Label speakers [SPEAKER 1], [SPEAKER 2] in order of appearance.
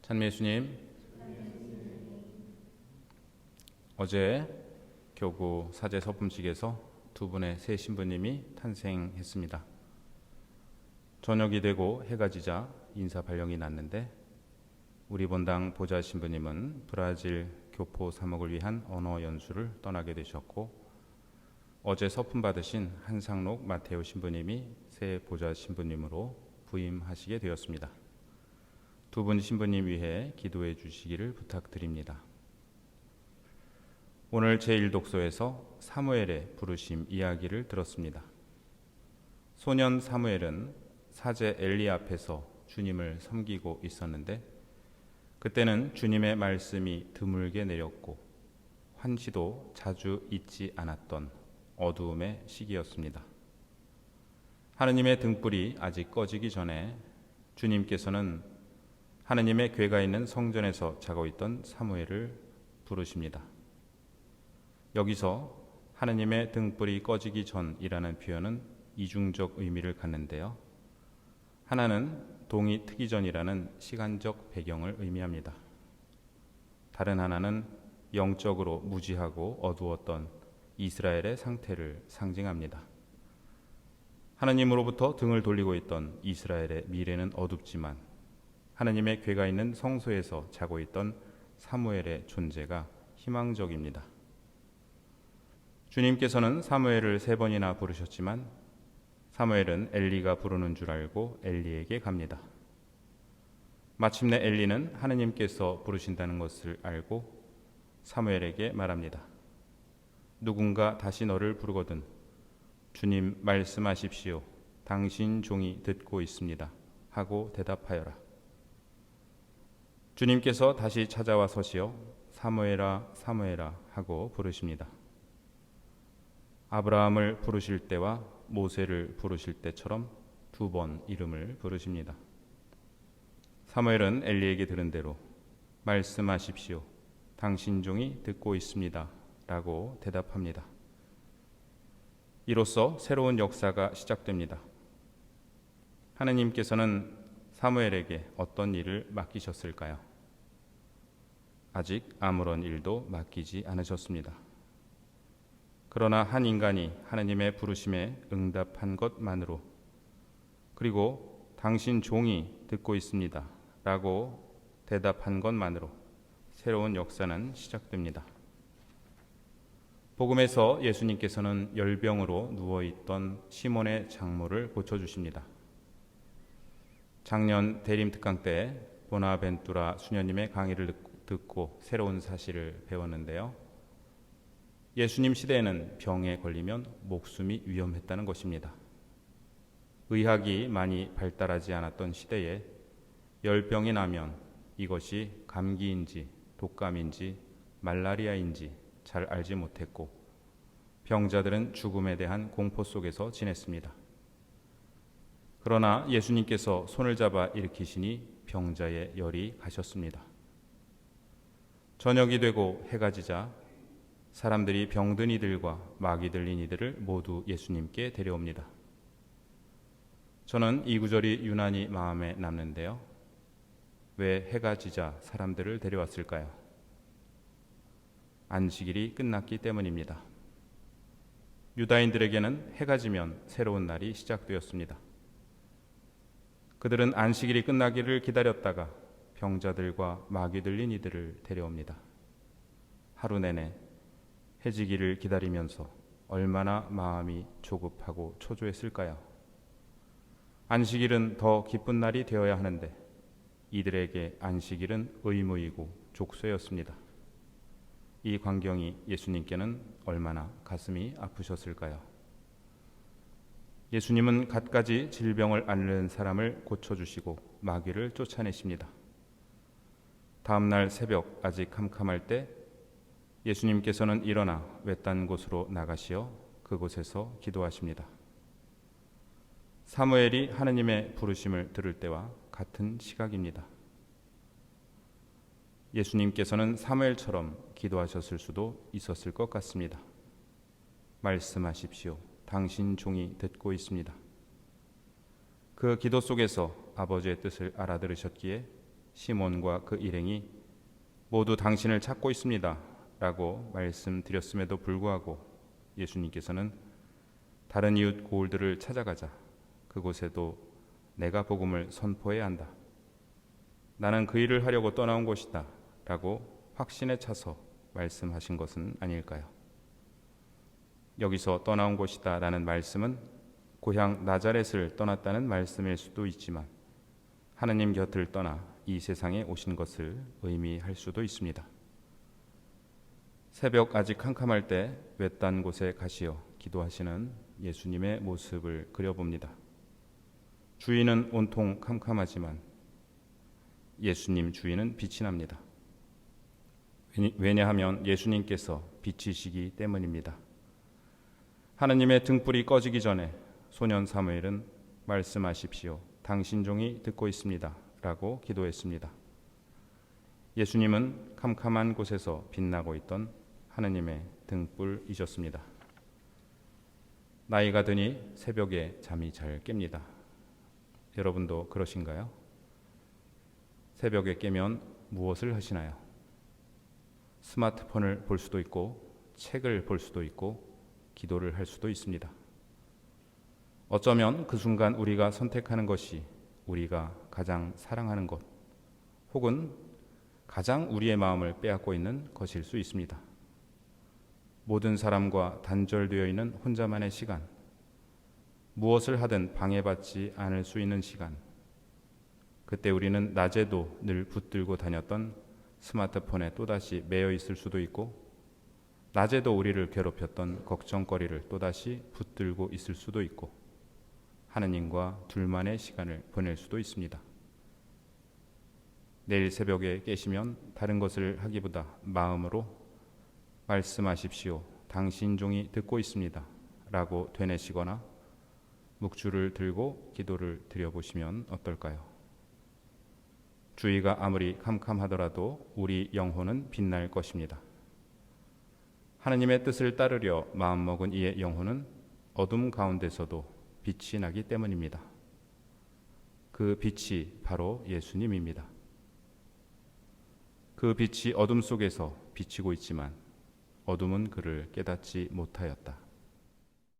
[SPEAKER 1] 찬미 예수님, 어제 교구 사제 서품식에서 두 분의 새 신부님이 탄생했습니다. 저녁이 되고 해가 지자 인사 발령이 났는데 우리 본당 보좌 신부님은 브라질 교포 사목을 위한 언어 연수를 떠나게 되셨고, 어제 서품 받으신 한상록 마테오 신부님이 새 보좌 신부님으로 부임하시게 되었습니다. 두 분 신부님 위해 기도해 주시기를 부탁드립니다. 오늘 제1독서에서 사무엘의 부르심 이야기를 들었습니다. 소년 사무엘은 사제 엘리 앞에서 주님을 섬기고 있었는데, 그때는 주님의 말씀이 드물게 내렸고 환시도 자주 있지 않았던 어두움의 시기였습니다. 하느님의 등불이 아직 꺼지기 전에 주님께서는 하느님의 궤가 있는 성전에서 자고 있던 사무엘을 부르십니다. 여기서 하느님의 등불이 꺼지기 전이라는 표현은 이중적 의미를 갖는데요. 하나는 동이 트기 전이라는 시간적 배경을 의미합니다. 다른 하나는 영적으로 무지하고 어두웠던 이스라엘의 상태를 상징합니다. 하느님으로부터 등을 돌리고 있던 이스라엘의 미래는 어둡지만 하느님의 궤가 있는 성소에서 자고 있던 사무엘의 존재가 희망적입니다. 주님께서는 사무엘을 3번이나 부르셨지만 사무엘은 엘리가 부르는 줄 알고 엘리에게 갑니다. 마침내 엘리는 하느님께서 부르신다는 것을 알고 사무엘에게 말합니다. 누군가 다시 너를 부르거든 주님 말씀하십시오. 당신 종이 듣고 있습니다. 하고 대답하여라. 주님께서 다시 찾아와 서시어 사무엘아 사무엘아 하고 부르십니다. 아브라함을 부르실 때와 모세를 부르실 때처럼 2번 이름을 부르십니다. 사무엘은 엘리에게 들은 대로 말씀하십시오. 당신 종이 듣고 있습니다. 라고 대답합니다. 이로써 새로운 역사가 시작됩니다. 하느님께서는 사무엘에게 어떤 일을 맡기셨을까요? 아직 아무런 일도 맡기지 않으셨습니다. 그러나 한 인간이 하느님의 부르심에 응답한 것만으로, 그리고 당신 종이 듣고 있습니다. 라고 대답한 것만으로 새로운 역사는 시작됩니다. 복음에서 예수님께서는 열병으로 누워있던 시몬의 장모를 고쳐주십니다. 작년 대림 특강 때 보나벤투라 수녀님의 강의를 듣고 새로운 사실을 배웠는데요. 예수님 시대에는 병에 걸리면 목숨이 위험했다는 것입니다. 의학이 많이 발달하지 않았던 시대에 열병이 나면 이것이 감기인지 독감인지 말라리아인지 잘 알지 못했고 병자들은 죽음에 대한 공포 속에서 지냈습니다. 그러나 예수님께서 손을 잡아 일으키시니 병자의 열이 가셨습니다. 저녁이 되고 해가 지자 사람들이 병든 이들과 마귀 들린 이들을 모두 예수님께 데려옵니다. 저는 이 구절이 유난히 마음에 남는데요. 왜 해가 지자 사람들을 데려왔을까요? 안식일이 끝났기 때문입니다. 유다인들에게는 해가 지면 새로운 날이 시작되었습니다. 그들은 안식일이 끝나기를 기다렸다가 병자들과 마귀 들린 이들을 데려옵니다. 하루 내내 해지기를 기다리면서 얼마나 마음이 조급하고 초조했을까요? 안식일은 더 기쁜 날이 되어야 하는데 이들에게 안식일은 의무이고 족쇄였습니다. 이 광경이 예수님께는 얼마나 가슴이 아프셨을까요? 예수님은 갖가지 질병을 앓는 사람을 고쳐주시고 마귀를 쫓아내십니다. 다음 날 새벽 아직 캄캄할 때 예수님께서는 일어나 외딴 곳으로 나가시어 그곳에서 기도하십니다. 사무엘이 하느님의 부르심을 들을 때와 같은 시각입니다. 예수님께서는 사무엘처럼 기도하셨을 수도 있었을 것 같습니다. 말씀하십시오. 당신 종이 듣고 있습니다. 그 기도 속에서 아버지의 뜻을 알아들으셨기에 시몬과 그 일행이 모두 당신을 찾고 있습니다 라고 말씀드렸음에도 불구하고 예수님께서는 다른 이웃 고을들을 찾아가자. 그곳에도 내가 복음을 선포해야 한다. 나는 그 일을 하려고 떠나온 것이다 라고 확신에 차서 말씀하신 것은 아닐까요? 여기서 떠나온 것이다 라는 말씀은 고향 나자렛을 떠났다는 말씀일 수도 있지만 하느님 곁을 떠나 이 세상에 오신 것을 의미할 수도 있습니다. 새벽 아직 캄캄할 때 외딴 곳에 가시어 기도하시는 예수님의 모습을 그려봅니다. 주위는 온통 캄캄하지만 예수님 주위는 빛이 납니다. 왜냐하면 예수님께서 빛이시기 때문입니다. 하느님의 등불이 꺼지기 전에 소년 사무엘은 말씀하십시오. 당신 종이 듣고 있습니다. 라고 기도했습니다. 예수님은 캄캄한 곳에서 빛나고 있던 하느님의 등불이셨습니다. 나이가 드니 새벽에 잠이 잘 깹니다. 여러분도 그러신가요? 새벽에 깨면 무엇을 하시나요? 스마트폰을 볼 수도 있고 책을 볼 수도 있고 기도를 할 수도 있습니다. 어쩌면 그 순간 우리가 선택하는 것이 우리가 가장 사랑하는 것 혹은 가장 우리의 마음을 빼앗고 있는 것일 수 있습니다. 모든 사람과 단절되어 있는 혼자만의 시간, 무엇을 하든 방해받지 않을 수 있는 시간, 그때 우리는 낮에도 늘 붙들고 다녔던 스마트폰에 또다시 매여 있을 수도 있고 낮에도 우리를 괴롭혔던 걱정거리를 또다시 붙들고 있을 수도 있고 하느님과 둘만의 시간을 보낼 수도 있습니다. 내일 새벽에 깨시면 다른 것을 하기보다 마음으로 말씀하십시오. 당신 종이 듣고 있습니다. 라고 되뇌시거나 묵주를 들고 기도를 드려보시면 어떨까요? 주위가 아무리 캄캄하더라도 우리 영혼은 빛날 것입니다. 하느님의 뜻을 따르려 마음먹은 이의 영혼은 어둠 가운데서도 빛이 나기 때문입니다. 그 빛이 바로 예수님입니다. 그 빛이 어둠 속에서 비치고 있지만 어둠은 그를 깨닫지 못하였다.